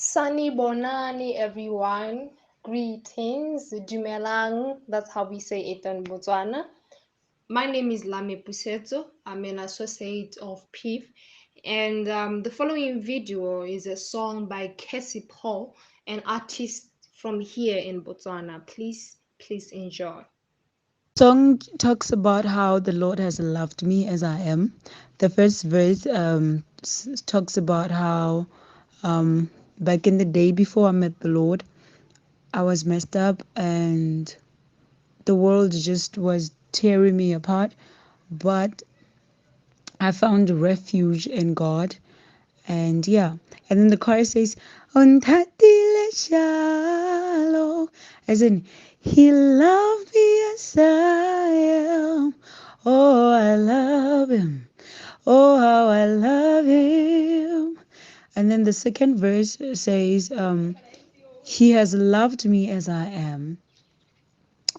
Sunny Bonani, everyone. Greetings, Dumelang. That's how we say it in Botswana. My name is Lame Peustso. I'm an associate of Piff. And the following video is a song by Cassie Paul, an artist from here in Botswana. Please enjoy. Song talks about how the Lord has loved me as I am. The first verse talks about how back in the day before I met the Lord, I was messed up and the world just was tearing me apart. But I found refuge in God. And yeah, and then the chorus says, "Unthatile shalom," as in He loved me as I am. Oh, I love Him. Oh, how I love Him. And then the second verse says, He has loved me as I am.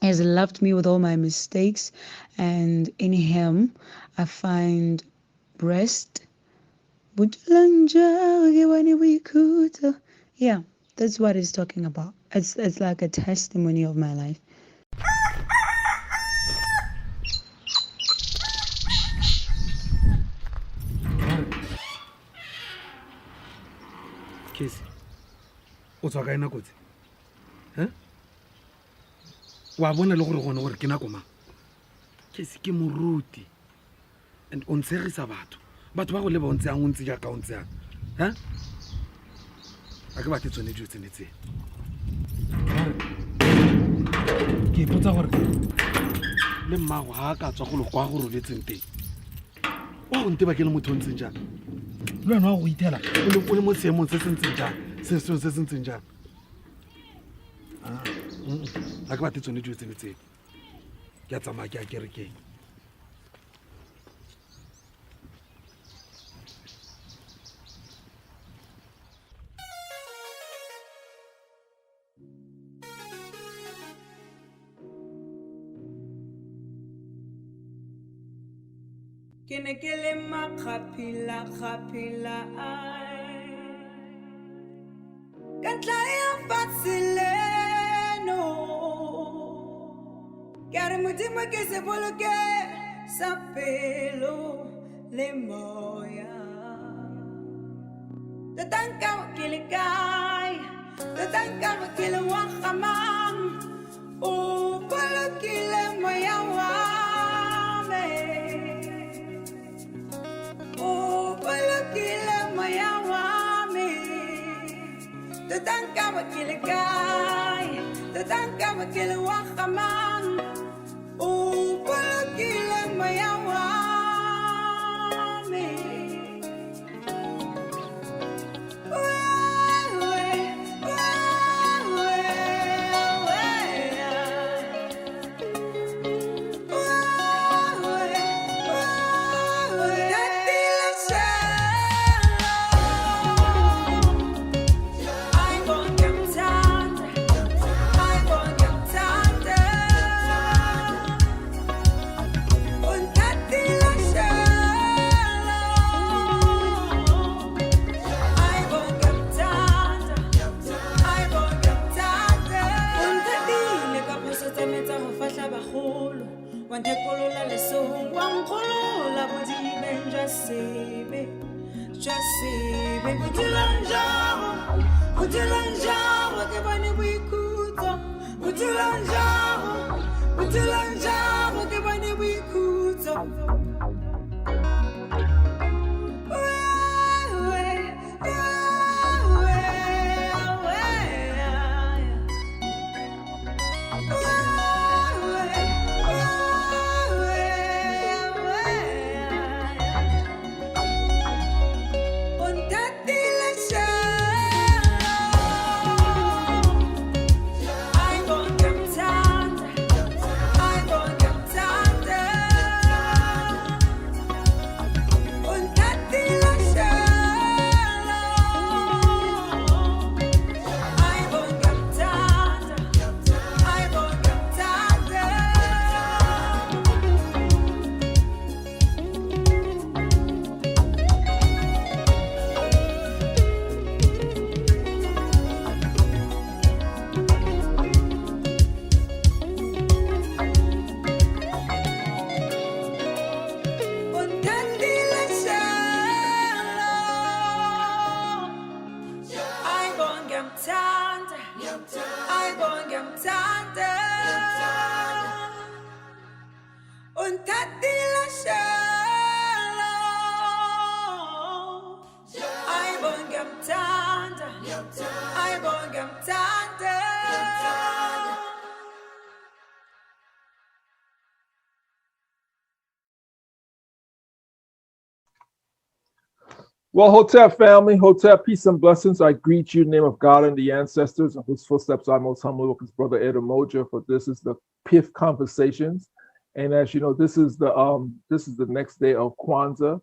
He has loved me with all my mistakes, and in Him I find rest. Yeah, that's what it's talking about. It's like a testimony of my life. Cassie, o tswa kae nako tse? Wa bona le gore gone gore ke nako mang? Cassie ke moruti and o ntshegisa batho ba go leba o ntse yang o ntse jaaka o ntse yang. A ke batle tsone dilo tsenetse. Ke ipotsa gore le mmago ga a ka tswa go le kwa go robetseng teng. Wa go nteba ke le motho o ntseng jang? Le wena wa go ithela o le mo seemong se se ntseng jang? Se se ntseng jang? A ke batle tsone dilo tsenetse. Ke a tsamaya ke a kerekeng. Kene kele makapila ay Kantla ya fasileno Kare mutima ke se boloke sapelo le moya Tatanka wakile kai Tatanka wakile wakamam O bolokile moya wame Oh, balakila maya wame. Tatanka makila kai, tatanka makila wakamang. Oh, balakila maya wame. Wantekolola lesong wankolola budibe njasebe jasebe budilanjaro ke bane boikuto budilanjaro ke bane boikuto I ngiyakuthanda unthathile shalo ayibo ngiyamthanda ayibo ngiyamthanda. Well, Hotep family, Hotep, peace and blessings. I greet you in the name of God and the ancestors, in whose footsteps I most humbly walk as Brother Ed Moja, for this is the Piff Conversations. And as you know, this is the next day of Kwanzaa.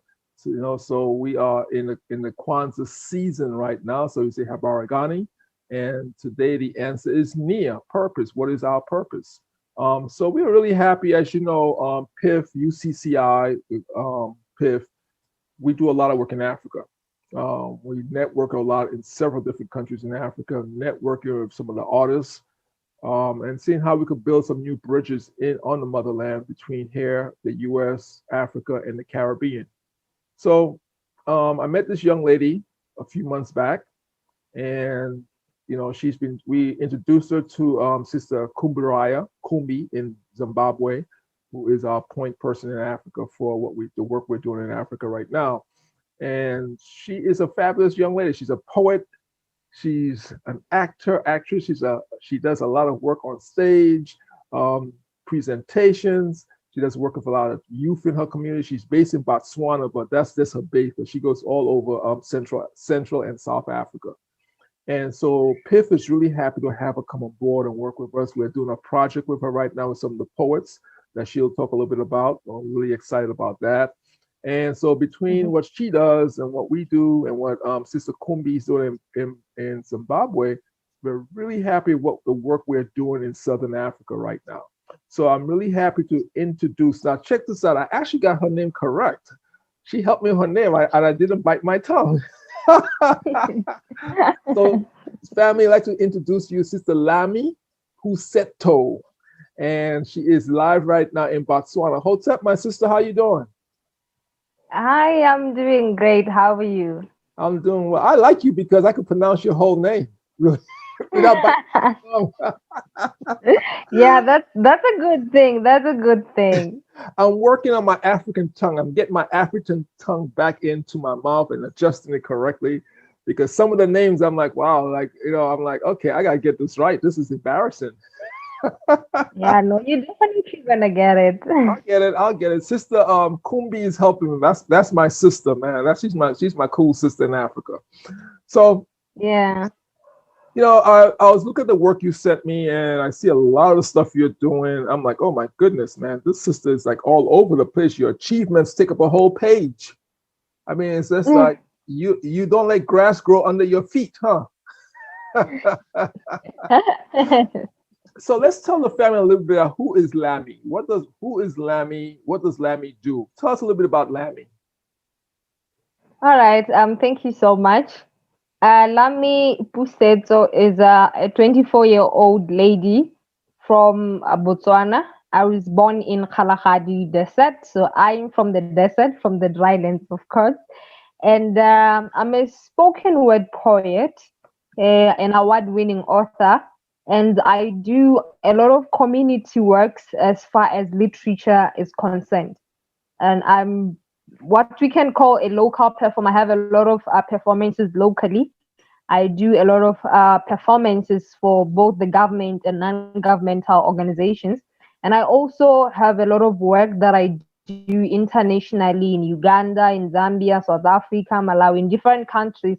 So we are in the Kwanzaa season right now. So you say Habaragani. And today the answer is Nia, purpose. What is our purpose? So we're really happy, as you know, Piff, UCCI, Piff, we do a lot of work in Africa. We network a lot in several different countries in Africa, networking with some of the artists, and seeing how we could build some new bridges on the motherland between here, the US, Africa, and the Caribbean. So I met this young lady a few months back, and we introduced her to Sister Kumbi in Zimbabwe, who is our point person in Africa for the work we're doing in Africa right now. And she is a fabulous young lady. She's a poet. She's an actress. She does a lot of work on stage, presentations. She does work with a lot of youth in her community. She's based in Botswana, but that's just her base. But she goes all over Central and South Africa. And so Piff is really happy to have her come on board and work with us. We're doing a project with her right now with some of the poets that she'll talk a little bit about. I'm really excited about that. And so between what she does and what we do and what Sister Kumbi is doing in Zimbabwe, we're really happy with the work we're doing in Southern Africa right now. So I'm really happy to introduce. Now check this out. I actually got her name correct. She helped me with her name, and I didn't bite my tongue. So family, I'd like to introduce you Sister Lame Peustso. And she is live right now in Botswana. Hotep, my sister, how you doing? Hi, I'm doing great. How are you? I'm doing well. I like you because I can pronounce your whole name really without biting my tongue. Yeah, that's a good thing. That's a good thing. I'm working on my African tongue. I'm getting my African tongue back into my mouth and adjusting it correctly, because some of the names I'm like, wow, I'm like, okay, I gotta get this right. This is embarrassing. Yeah, no, you're definitely gonna get it. I'll get it. Sister Kumbi is helping me. That's my sister, man. She's my cool sister in Africa. So yeah. I was looking at the work you sent me, and I see a lot of the stuff you're doing. I'm like, oh my goodness, man, this sister is like all over the place. Your achievements take up a whole page. I mean, it's just like you don't let grass grow under your feet, huh? So let's tell the family a little bit about who is Lame. Who is Lame? What does Lame do? Tell us a little bit about Lame. All right. Thank you so much. Lame Peustso is a 24-year-old lady from Botswana. I was born in Kalahari Desert, so I'm from the desert, from the dry lands, of course. And I'm a spoken word poet, an award-winning author, and I do a lot of community works as far as literature is concerned. And I'm what we can call a local performer. I have a lot of performances locally. I do a lot of performances for both the government and non-governmental organizations. And I also have a lot of work that I do internationally in Uganda, in Zambia, South Africa, Malawi, in different countries.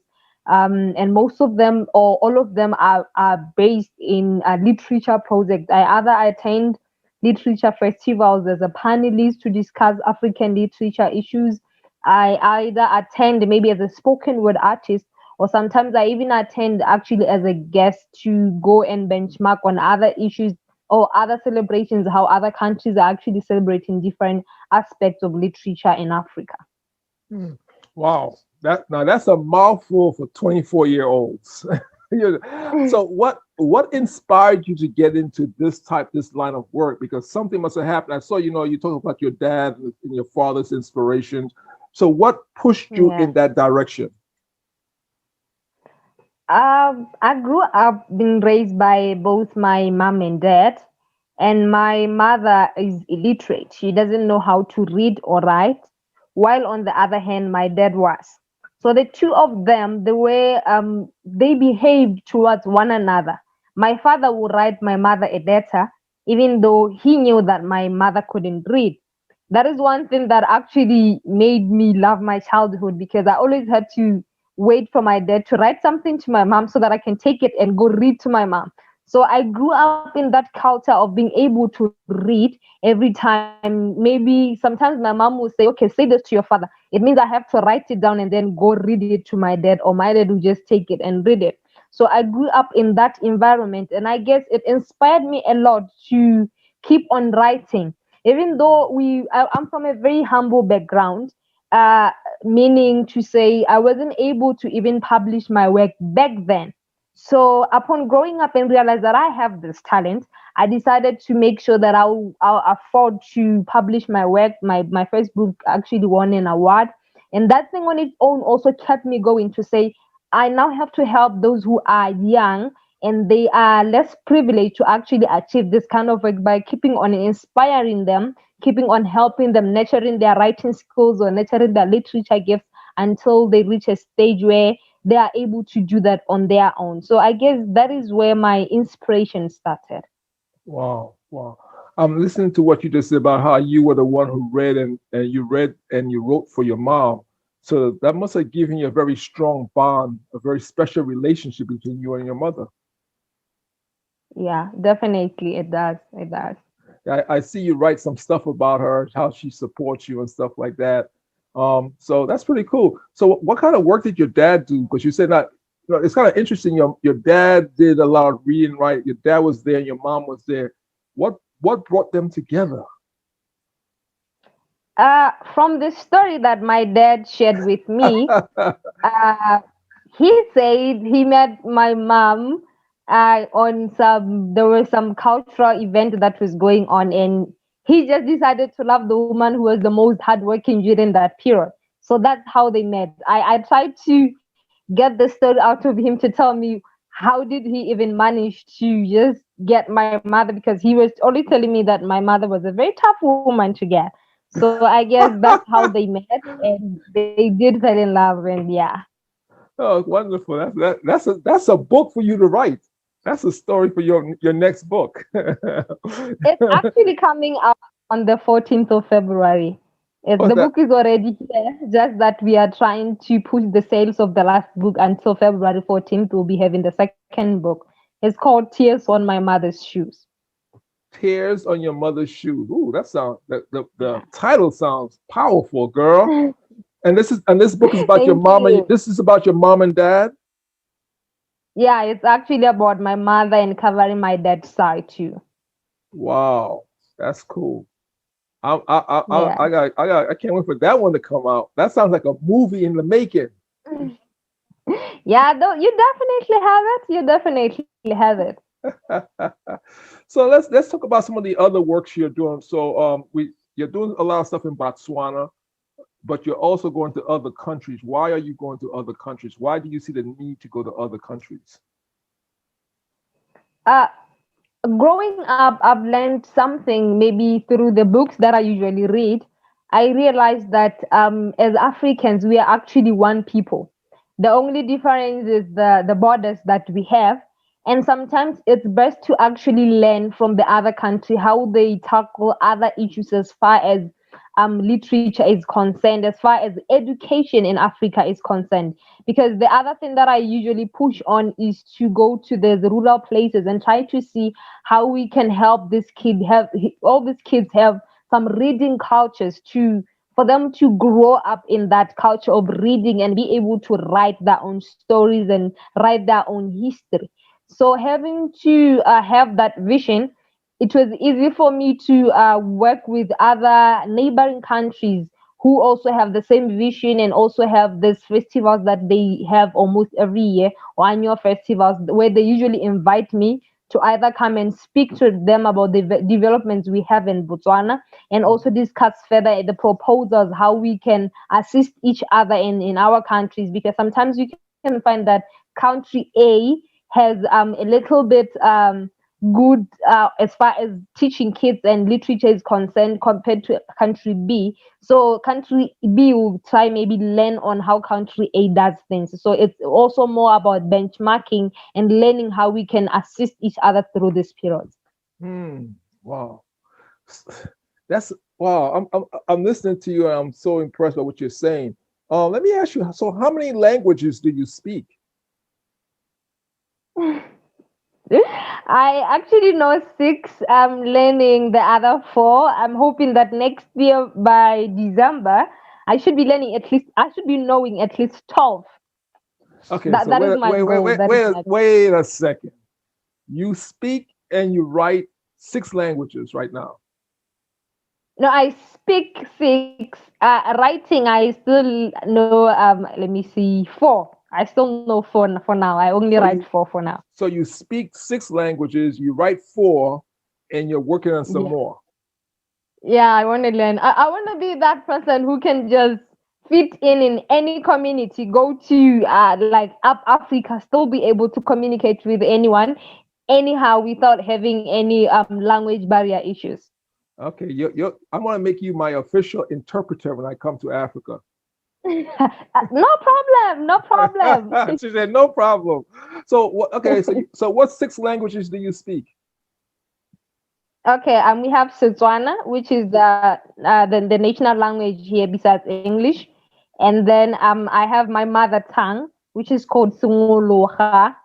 And most of them, or all of them, are based in literature projects. I either attend literature festivals as a panelist to discuss African literature issues. I either attend maybe as a spoken word artist, or sometimes I even attend actually as a guest to go and benchmark on other issues or other celebrations, how other countries are actually celebrating different aspects of literature in Africa. Wow. That's a mouthful for 24-year-olds. So what inspired you to get into this line of work? Because something must have happened. I saw, you talk about your dad and your father's inspiration. So what pushed you in that direction? I grew up being raised by both my mom and dad, and my mother is illiterate. She doesn't know how to read or write, while on the other hand, my dad was. So the two of them, the way they behaved towards one another. My father would write my mother a letter, even though he knew that my mother couldn't read. That is one thing that actually made me love my childhood, because I always had to wait for my dad to write something to my mom so that I can take it and go read to my mom. So I grew up in that culture of being able to read every time. Maybe sometimes my mom will say, okay, say this to your father. It means I have to write it down and then go read it to my dad, or my dad will just take it and read it. So I grew up in that environment, and I guess it inspired me a lot to keep on writing. Even though I'm from a very humble background, uh, meaning to say I wasn't able to even publish my work back then. So upon growing up and realize that I have this talent, I decided to make sure that I'll afford to publish my work. My first book actually won an award. And that thing on its own also kept me going to say, I now have to help those who are young and they are less privileged to actually achieve this kind of work by keeping on inspiring them, keeping on helping them, nurturing their writing skills or nurturing their literature gifts until they reach a stage where they are able to do that on their own. So I guess that is where my inspiration started. Wow, wow. I'm listening to what you just said about how you were the one who read and you wrote for your mom. So that must have given you a very strong bond, a very special relationship between you and your mother. Yeah, definitely it does. It does. I see you write some stuff about her, how she supports you and stuff like that. So that's pretty cool. So what kind of work did your dad do? Because you said that, it's kind of interesting. Your dad did a lot of reading, right? Your dad was there, your mom was there. What brought them together? From the story that my dad shared with me, uh, he said he met my mom on there was some cultural event that was going on, and he just decided to love the woman who was the most hardworking during that period. So that's how they met. I tried to get the story out of him to tell me how did he even manage to just get my mother, because he was only telling me that my mother was a very tough woman to get. So I guess that's how they met, and they did fall in love, and yeah. Oh, wonderful. That's a book for you to write. That's a story for your next book. It's actually coming out on the 14th of February. What's The that? book is already here, just that we are trying to push the sales of the last book until February 14th. We'll be having the second book. It's called Tears on My Mother's Shoes. Tears on Your Mother's Shoes. Ooh, that sounds the title sounds powerful, girl. And this book is about your Thank mom and you. this is about your mom and dad. Yeah, it's actually about my mother and covering my dad's side too. Wow, that's cool. Yeah. I can't wait for that one to come out. That sounds like a movie in the making. Yeah, though you definitely have it. You definitely have it. So let's talk about some of the other works you're doing. So you're doing a lot of stuff in Botswana, but you're also going to other countries. Why are you going to other countries? Why do you see the need to go to other countries? Uh, Growing up, I've learned something maybe through the books that I usually read. I realized that as Africans, we are actually one people. The only difference is the borders that we have. And sometimes it's best to actually learn from the other country how they tackle other issues as far as literature is concerned, as far as education in Africa is concerned. Because the other thing that I usually push on is to go to the rural places and try to see how we can help this kid have all these kids have some reading cultures to for them to grow up in that culture of reading and be able to write their own stories and write their own history. So having to have that vision, it was easy for me to work with other neighboring countries who also have the same vision and also have these festivals that they have almost every year, or annual festivals where they usually invite me to either come and speak to them about the developments we have in Botswana and also discuss further the proposals, how we can assist each other in our countries, because sometimes we can can find that country A has a little bit good as far as teaching kids and literature is concerned compared to country B. So country B will try maybe learn on how country A does things. So it's also more about benchmarking and learning how we can assist each other through this period. Wow. That's wow. I'm listening to you and I'm so impressed by what you're saying. Let me ask you, so how many languages do you speak? I actually know 6. I'm learning the other 4. I'm hoping that next year by December, I should be knowing at least 12. Okay, That, so that is my goal. wait a second. You speak and you write 6 languages right now. No, I speak 6. Writing, I still know, let me see, 4. I still know 4 for now. I only write 4 for now. So you speak 6 languages, you write 4, and you're working on some more. Yeah, I want to learn. I want to be that person who can just fit in any community, go to like up Africa, still be able to communicate with anyone, anyhow, without having any language barrier issues. Okay, I'm gonna make you my official interpreter when I come to Africa. No problem. She said no problem. So okay, so what 6 languages do you speak? Okay, we have Setswana, which is the national language here besides English, and then I have my mother tongue, which is called Sunguluha.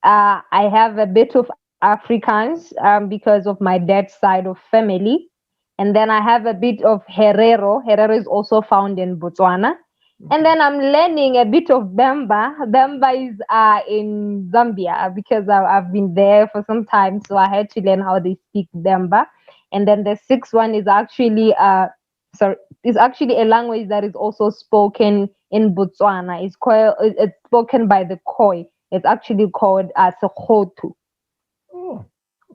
I have a bit of Afrikaans because of my dad's side of family, and then I have a bit of Herero. Herero is also found in Botswana. And then I'm learning a bit of Bemba. Bemba is in Zambia because I've been there for some time. So I had to learn how they speak Bemba. And then the 6th one is actually a language that is also spoken in Botswana. It's spoken by the Khoi. It's actually called Sekgotu. Oh,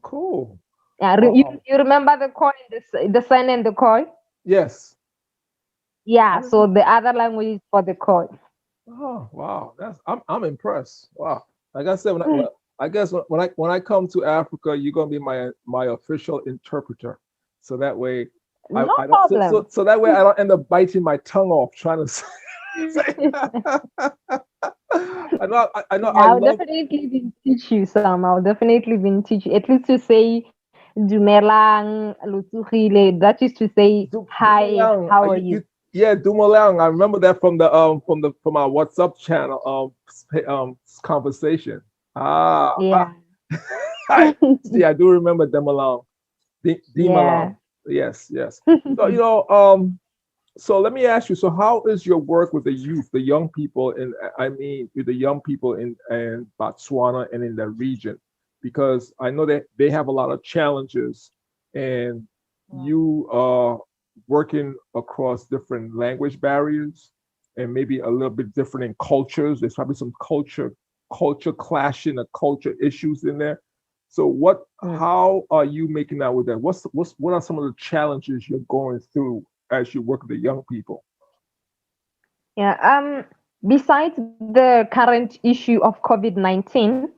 cool. Yeah, Wow. you remember the Khoi, the San and the Khoi? Yes. Yeah, so the other language is for the Khoi. Oh wow, I'm impressed. Wow, like I said, when I come to Africa, you're gonna be my official interpreter. So that way, No problem. so that way I don't end up biting my tongue off trying to say. I know. I'll definitely teach you some. I'll definitely teach you at least to say Dumelang, Lutsugile. That is to say hi. How are you? Yeah, Dumolang. I remember that from our WhatsApp channel conversation. Yeah. Yeah, I do remember Dumolang. Dumolang. Yes. So so let me ask you. So how is your work with the youth, the young people, with the young people in Botswana and in the region? Because I know that they have a lot of challenges, and you are working across different language barriers and maybe a little bit different in cultures. There's probably some culture clashing or culture issues in there. So how are you making out with that? What are some of the challenges you're going through as you work with the young people? Yeah. Besides the current issue of COVID-19,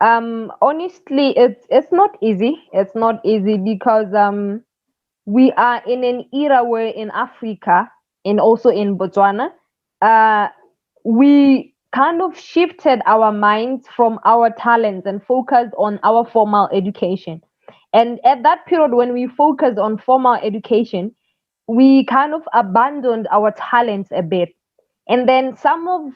honestly, it's not easy. It's not easy because we are in an era where in Africa and also in Botswana, we kind of shifted our minds from our talents and focused on our formal education. And at that period, when we focused on formal education, we kind of abandoned our talents a bit. And then some of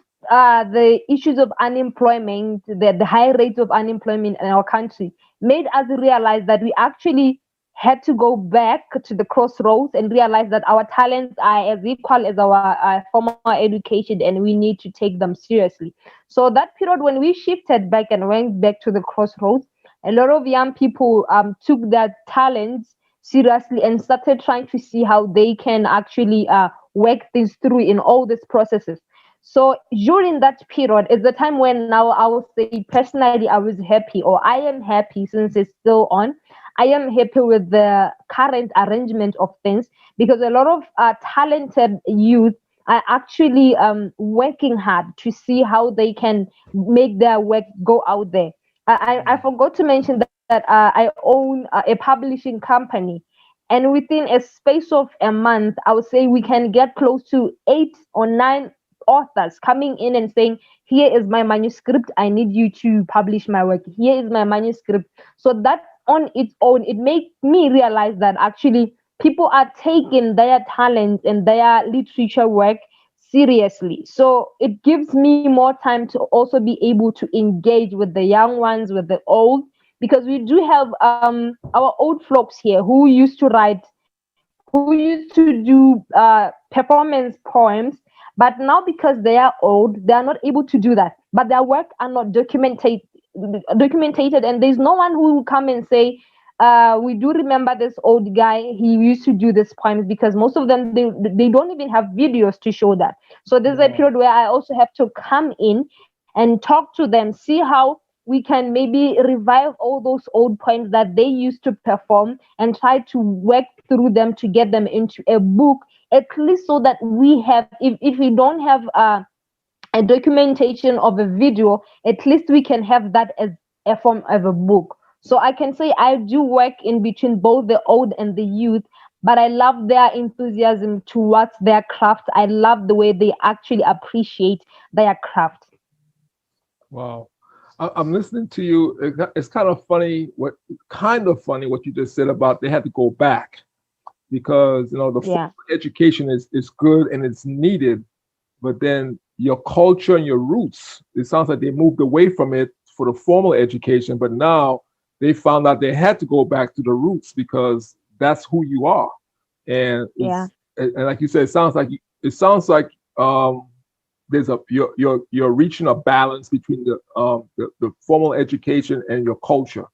the issues of unemployment, the high rates of unemployment in our country, made us realize that we actually had to go back to the crossroads and realize that our talents are as equal as our formal education, and we need to take them seriously. So that period when we shifted back and went back to the crossroads, a lot of young people took their talents seriously and started trying to see how they can actually work things through in all these processes. So during that period is the time when now I will say personally I was happy, or I am happy since it's still on. I am happy with the current arrangement of things because a lot of talented youth are actually working hard to see how they can make their work go out there. I forgot to mention that I own a publishing company, and within a space of a month, I would say we can get close to 8 or 9 authors coming in and saying, here is my manuscript, I need you to publish my work. Here is my manuscript. So that on its own, it made me realize that actually people are taking their talent and their literature work seriously. So it gives me more time to also be able to engage with the young ones, with the old, because we do have our old folks here who used to write, who used to do performance poems, but now because they are old, they are not able to do that. But their work are not documented, and there's no one who will come and say, we do remember this old guy, he used to do these poems, because most of them, they don't even have videos to show that. So there's a period where I also have to come in and talk to them, see how we can maybe revive all those old poems that they used to perform, and try to work through them to get them into a book, at least so that we have, if we don't have a documentation of a video, at least we can have that as a form of a book. So I can say I do work in between both the old and the youth, but I love their enthusiasm towards their craft. I love the way they actually appreciate their craft. Wow. I'm listening to you. It's kind of funny what you just said about they had to go back, because the formal education is good and it's needed, but then your culture and your roots, it sounds like they moved away from it for the formal education, but now they found out they had to go back to the roots because that's who you are. And and like you said, it sounds like there's you're reaching a balance between the formal education and your culture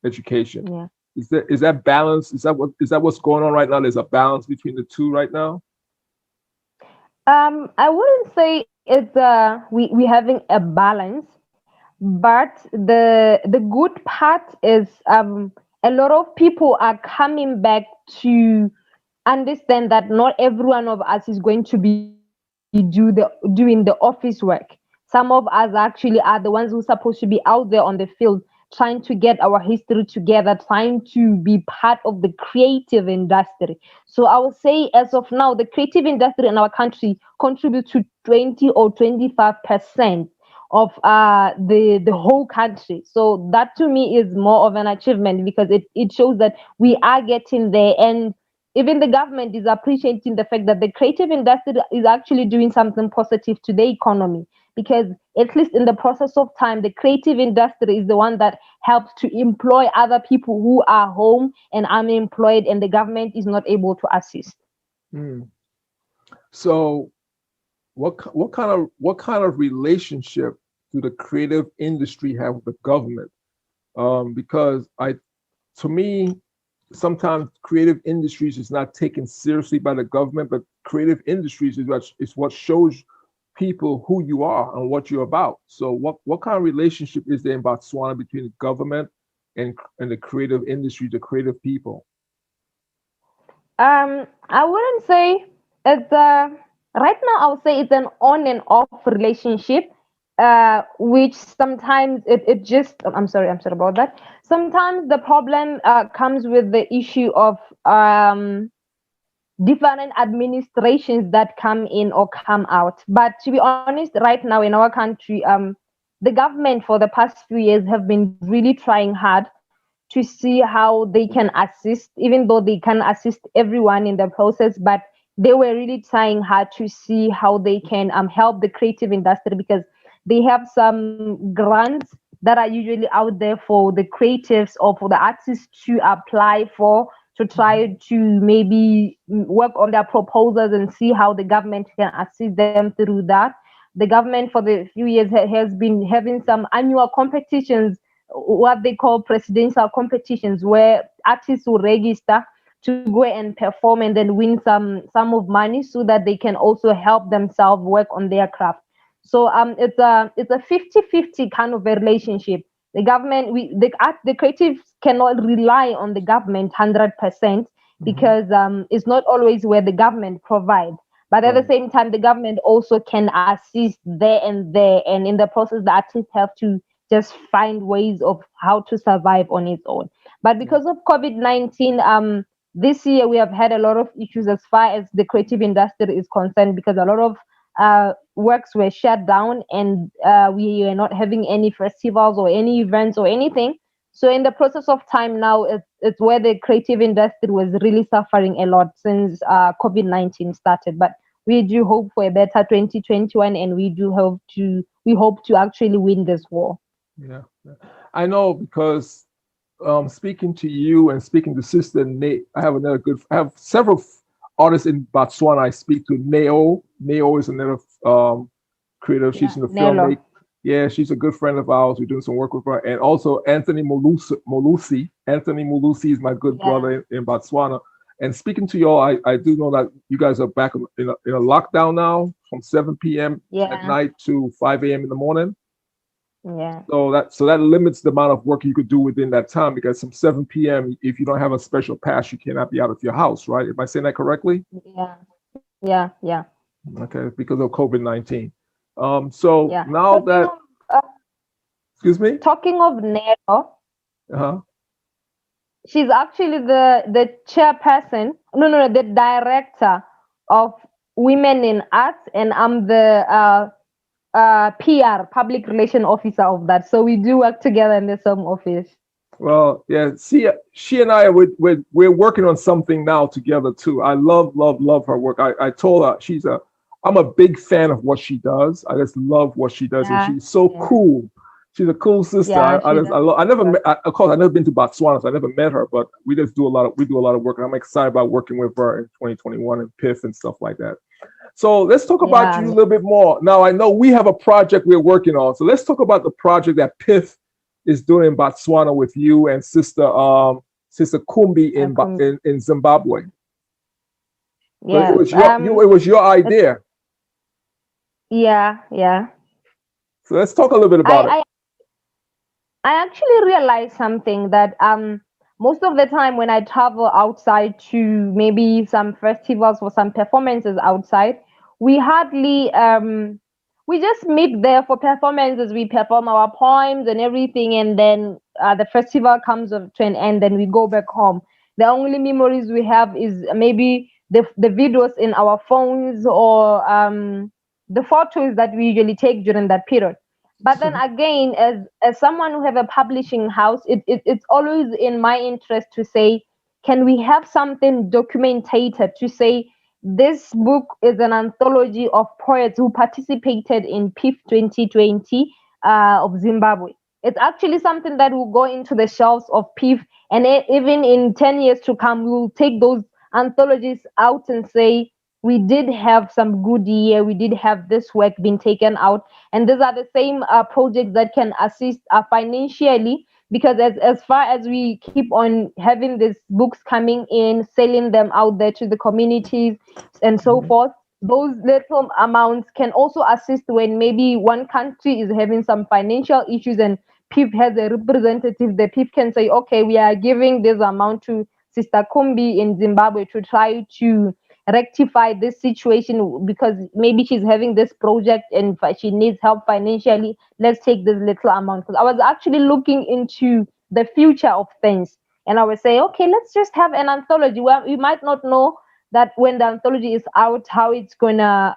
education. Yeah. Is that balance? Is that what's going on right now? There's a balance between the two right now? I wouldn't say it's we having a balance, but the good part is a lot of people are coming back to understand that not every one of us is going to be doing the office work. Some of us actually are the ones who are supposed to be out there on the field, trying to get our history together, trying to be part of the creative industry. So I would say, as of now, the creative industry in our country contributes to 20 or 25% of the whole country. So that to me is more of an achievement, because it shows that we are getting there, and even the government is appreciating the fact that the creative industry is actually doing something positive to the economy, because at least in the process of time, the creative industry is the one that helps to employ other people who are home and unemployed, and the government is not able to assist. So what kind of relationship do the creative industry have with the government? Because to me, sometimes creative industries is not taken seriously by the government, but creative industries is what shows people who you are and what you're about. So what kind of relationship is there in Botswana between the government and the creative industry, the creative people? I wouldn't say it's right now. I would say it's an on and off relationship, which sometimes it just. I'm sorry about that. Sometimes the problem comes with the issue of different administrations that come in or come out. But to be honest, right now in our country, the government for the past few years have been really trying hard to see how they can assist, even though they can assist everyone in the process, but they were really trying hard to see how they can help the creative industry, because they have some grants that are usually out there for the creatives or for the artists to apply for, to try to maybe work on their proposals and see how the government can assist them through that. The government for the few years has been having some annual competitions, what they call presidential competitions, where artists will register to go and perform and then win some of money so that they can also help themselves work on their craft. So it's a 50-50 kind of a relationship. The government, the creatives cannot rely on the government 100%, because it's not always where the government provides. But at the Right. same time, the government also can assist there and there. And in the process, the artists have to just find ways of how to survive on its own. But Yeah. because of COVID-19, this year we have had a lot of issues as far as the creative industry is concerned, because a lot of works were shut down, and we were not having any festivals or any events or anything. So in the process of time now, it's where the creative industry was really suffering a lot since COVID-19 started. But we do hope for a better 2021, and we hope to actually win this war. Yeah. Yeah. I know because speaking to you and speaking to Sister Nate, I have several artists in Botswana I speak to. Neo is another creator. She's Yeah, in the Nelo. filmmaking. Yeah, she's a good friend of ours. We're doing some work with her. And also Anthony Molusi. Anthony Molusi is my good Yeah, brother in Botswana. And speaking to y'all, I do know that you guys are back in a lockdown now from 7 p.m. at yeah, night to 5 a.m. in the morning. yeah. So that limits the amount of work you could do within that time, because from 7 p.m. if you don't have a special pass, you cannot be out of your house, right? Am I saying that correctly? Yeah, yeah, yeah, Okay, because of COVID-19. So yeah. now that, excuse me, Talking of Nero, uh-huh. she's actually the chairperson. No, the director of Women in Arts, and I'm the PR, public relation officer of that. So we do work together in the same office. Well, yeah. See, she and I we're working on something now together too. I love her work. I told her I'm a big fan of what she does. I just love what she does, and Yeah, she's so yeah, cool. She's a cool sister. yeah. I She just does. I never met, of course, I've never been to Botswana, so I never met her. But we do a lot of work, and I'm excited about working with her in 2021 and Piff and stuff like that. So let's talk about you a Yeah, little bit more. Now I know we have a project we're working on. So let's talk about the project that Piff is doing in Botswana with you and Sister Kumbi in Zimbabwe. So it yes. was your It's, idea. yeah, yeah. So let's talk a little bit about it. I I actually realized something, that most of the time when I travel outside to maybe some festivals or some performances outside, we hardly we just meet there for performances. We perform our poems and everything, and then the festival comes to an end, and we go back home. The only memories we have is maybe the videos in our phones, or the photos that we usually take during that period. But then again, as someone who have a publishing house, it's always in my interest to say, can we have something documented to say this book is an anthology of poets who participated in Piff 2020 of Zimbabwe. It's actually something that will go into the shelves of Piff, and even in 10 years to come, we will take those anthologies out and say, we did have some good year, we did have this work being taken out, and these are the same projects that can assist financially, because as far as we keep on having these books coming in, selling them out there to the communities and so Mhm. forth, those little amounts can also assist when maybe one country is having some financial issues, and PIF has a representative. The PIF can say, okay, we are giving this amount to Sister Kumbi in Zimbabwe to try to rectify this situation, because maybe she's having this project and she needs help financially. Let's take this little amount. Because I was actually looking into the future of things, and I would say, okay, let's just have an anthology. Well, we might not know that when the anthology is out, how it's gonna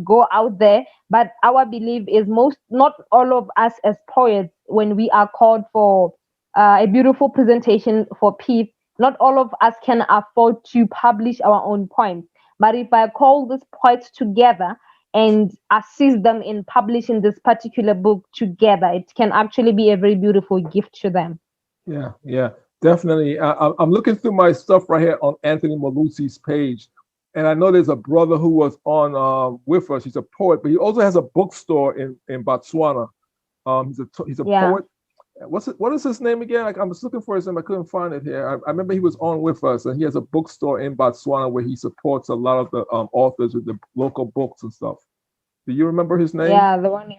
go out there. But our belief is not all of us as poets, when we are called for a beautiful presentation for Piff, not all of us can afford to publish our own poems. But if I call these poets together and assist them in publishing this particular book together, it can actually be a very beautiful gift to them. Yeah, definitely. I'm looking through my stuff right here on Anthony Malusi's page, and I know there's a brother who was on with us. He's a poet, but he also has a bookstore in Botswana. He's a Yeah. poet. What is his name again? Like, I was looking for his name, I couldn't find it here. I remember he was on with us, and he has a bookstore in Botswana where he supports a lot of the authors with the local books and stuff. Do you remember his name? Yeah, the one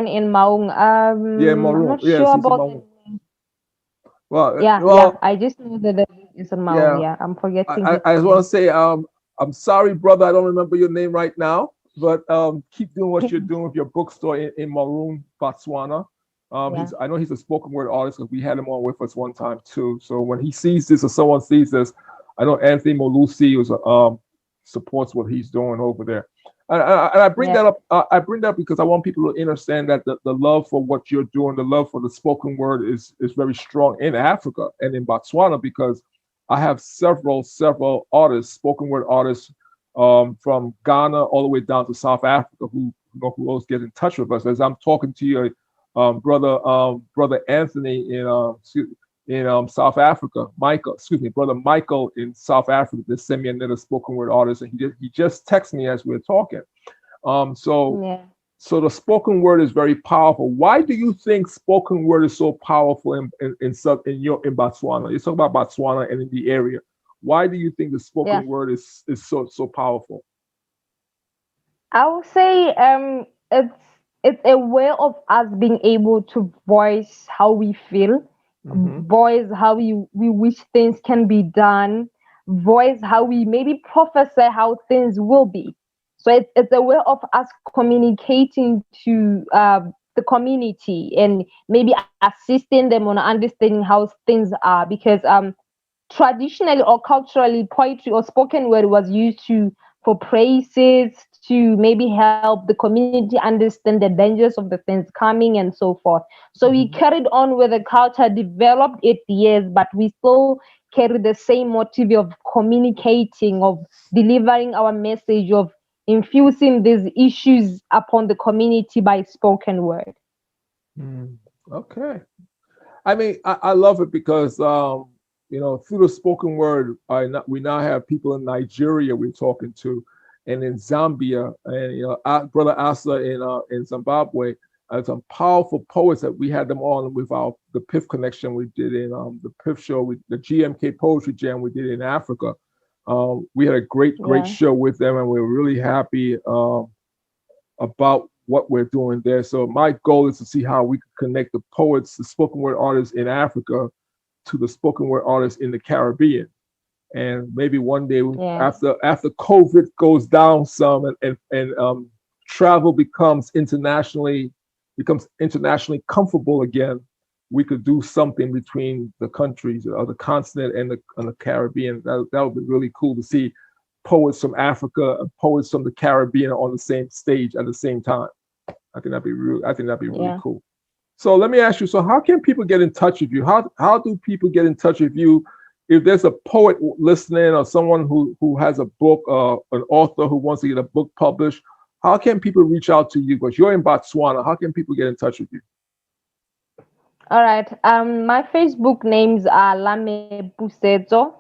in Maung. Yeah, I'm Maroon. not Yes, sure he's in about Maroon. the. Well, Yeah, well, I just know that it's in Maung. yeah. Yeah, I'm forgetting I his just want name. to say I'm sorry, brother, I don't remember your name right now, but keep doing what you're doing with your bookstore in Maroon, Botswana. Yeah. I know he's a spoken word artist because we had him on with us one time too. So when he sees this or someone sees this, I know Anthony Molusi supports what he's doing over there. And I bring Yeah. that up. I bring that up because I want people to understand that the love for what you're doing, the love for the spoken word is very strong in Africa and in Botswana, because I have several artists, spoken word artists, from Ghana all the way down to South Africa who always get in touch with us. As I'm talking to you, brother Anthony in South Africa, brother Michael in South Africa, just sent me another spoken word artist, and he just texted me as we were talking. Yeah. So the spoken word is very powerful. Why do you think spoken word is so powerful in Botswana? You talk about Botswana and in the area. Why do you think the spoken word is so powerful? I would say it's a way of us being able to voice how we feel, voice how we wish things can be done, voice how we maybe prophesy how things will be. So it's a way of us communicating to the community and maybe assisting them on understanding how things are, because traditionally or culturally, poetry or spoken word was used for praises, to maybe help the community understand the dangers of the things coming and so forth. So we carried on with the culture, developed it years, but we still carry the same motive of communicating, of delivering our message, of infusing these issues upon the community by spoken word. Okay. I mean, I love it because through the spoken word, we now have people in Nigeria we're talking to, and in Zambia, and brother Asa in Zimbabwe, and some powerful poets that we had them on with the Piff connection we did in the Piff show, the GMK Poetry Jam we did in Africa. We had a great show with them, and we're really happy about what we're doing there. So my goal is to see how we can connect the poets, the spoken word artists in Africa, to the spoken word artists in the Caribbean. And maybe one day after COVID goes down some and travel becomes internationally comfortable again, we could do something between the countries or the continent and the Caribbean. That would be really cool to see poets from Africa and poets from the Caribbean on the same stage at the same time. I think that'd be really cool. So let me ask you, so how can people get in touch with you? How do people get in touch with you? If there's a poet listening or someone who has a book, an author who wants to get a book published, how can people reach out to you? Because you're in Botswana. How can people get in touch with you? All right. My Facebook names are Lame Peustso,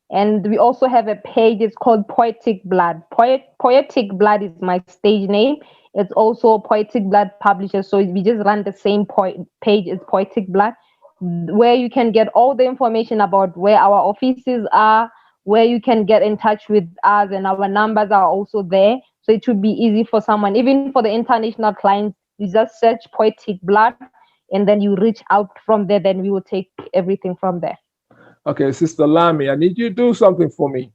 and we also have a page. It's called Poetic Blood. Poetic Blood is my stage name. It's also Poetic Blood Publisher. So we just run the same page as Poetic Blood, where you can get all the information about where our offices are, where you can get in touch with us, and our numbers are also there. So it should be easy for someone, even for the international clients. You just search Poetic Blood, and then you reach out from there. Then we will take everything from there. Okay, Sister Lami, I need you to do something for me.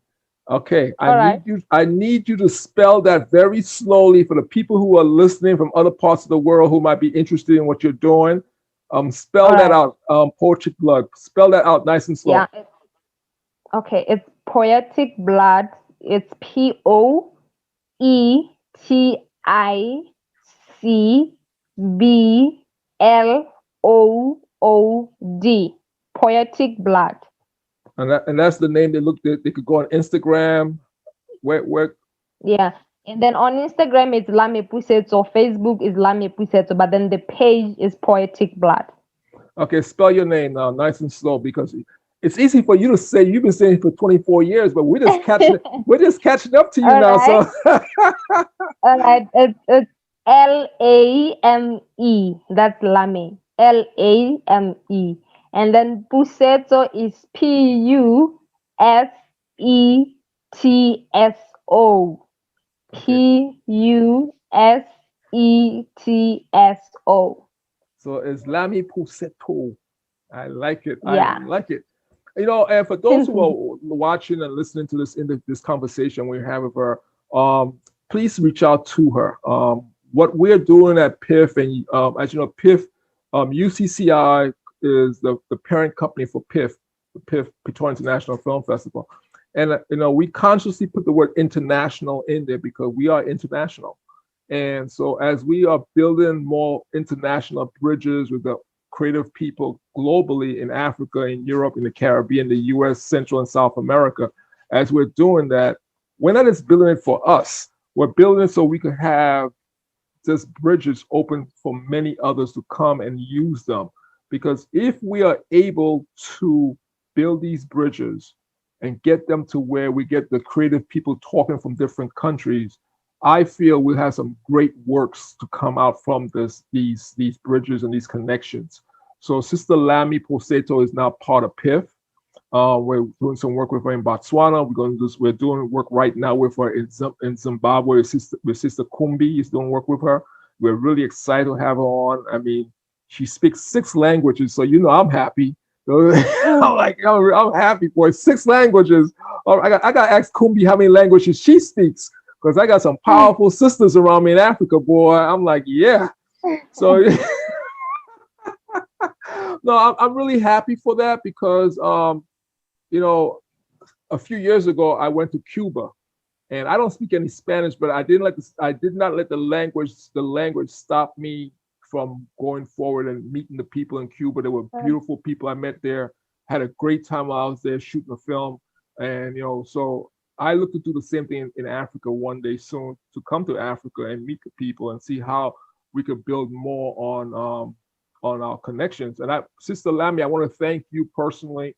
Okay, I need you to spell that very slowly for the people who are listening from other parts of the world who might be interested in what you're doing. Spell that out, Poetic Blood. Spell that out nice and slow. Yeah. It's Poetic Blood. It's POETICBLOOD. Poetic Blood. And that's the name they could go on Instagram. Where? Yeah. And then on Instagram it's Lame Peustso, Facebook is Lame Peustso, but then the page is Poetic Blood. Okay, spell your name now, nice and slow, because it's easy for you to say. You've been saying it for 24 years, but we're just catching up to you now. Right. So all right, it's LAME. That's Lame. LAME. And then Peustso is PUSETSO. PUSETSO. So it's Lame Peustso. I like it. Yeah. I like it. And for those who are watching and listening to this conversation we have with her, please reach out to her. What we're doing at Piff, and as you know, Piff, UCCI is the parent company for Piff, the Piff Pretoria International Film Festival. And we consciously put the word international in there because we are international. And so as we are building more international bridges with the creative people globally in Africa, in Europe, in the Caribbean, the US, Central and South America, as we're doing that, we're not just building it for us, we're building it so we can have just bridges open for many others to come and use them. Because if we are able to build these bridges and get them to where we get the creative people talking from different countries, I feel we'll have some great works to come out from these bridges and these connections. So Sister Lame Peustso is now part of Piff. We're doing some work with her in Botswana. We're doing work right now with her in Zimbabwe. With Sister Kumbi is doing work with her. We're really excited to have her on. I mean, she speaks 6 languages, so I'm happy. I'm happy for it. 6 languages. I got to ask Kumbi how many languages she speaks, because I got some powerful sisters around me in Africa, boy. I'm like, yeah. So, no, I'm really happy for that because, a few years ago, I went to Cuba, and I don't speak any Spanish, but I did not let the language stop me from going forward and meeting the people in Cuba. They were beautiful people I met there. Had a great time while I was there shooting a film, and so I look to do the same thing in Africa one day soon, to come to Africa and meet the people and see how we could build more on our connections. And Sister Lame, I want to thank you personally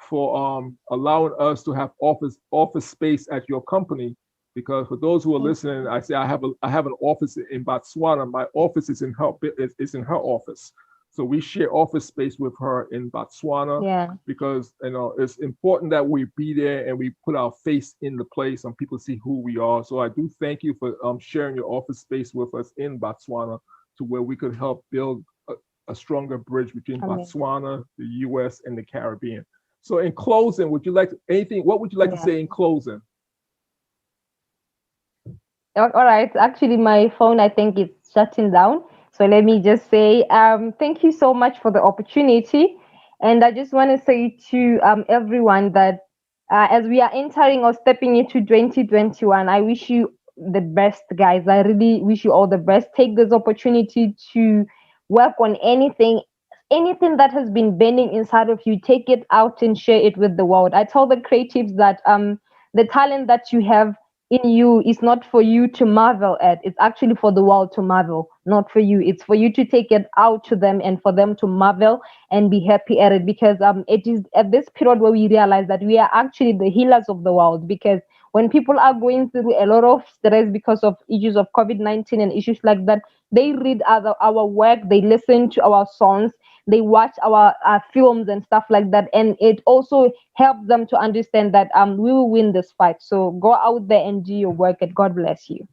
for allowing us to have office space at your company. Because for those who are listening, I say I have an office in Botswana. My office is in her office. So we share office space with her in Botswana, because it's important that we be there and we put our face in the place and people see who we are. So I do thank you for sharing your office space with us in Botswana, to where we could help build a stronger bridge between Botswana, the US, and the Caribbean. So in closing, what would you like to say in closing? All right. Actually, my phone, I think, is shutting down. So let me just say thank you so much for the opportunity. And I just want to say to everyone that as we are entering or stepping into 2021, I wish you the best, guys. I really wish you all the best. Take this opportunity to work on anything that has been burning inside of you. Take it out and share it with the world. I tell the creatives that the talent that you have in you is not for you to marvel at. It's actually for the world to marvel, not for you. It's for you to take it out to them and for them to marvel and be happy at it. Because it is at this period where we realize that we are actually the healers of the world. Because when people are going through a lot of stress because of issues of COVID-19 and issues like that, they read our work, they listen to our songs, they watch our films and stuff like that, and it also helps them to understand that we will win this fight. So go out there and do your work, and God bless you.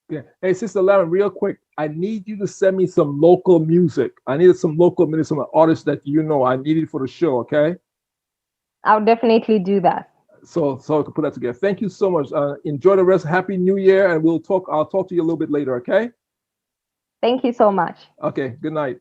Yeah. Hey, Sister Lame, real quick, I need you to send me some local music. I needed some local music, some artists that I needed for the show. Okay. I'll definitely do that. So I can put that together. Thank you so much. Enjoy the rest. Happy New Year, and I'll talk to you a little bit later. Okay. Thank you so much. Okay. Good night.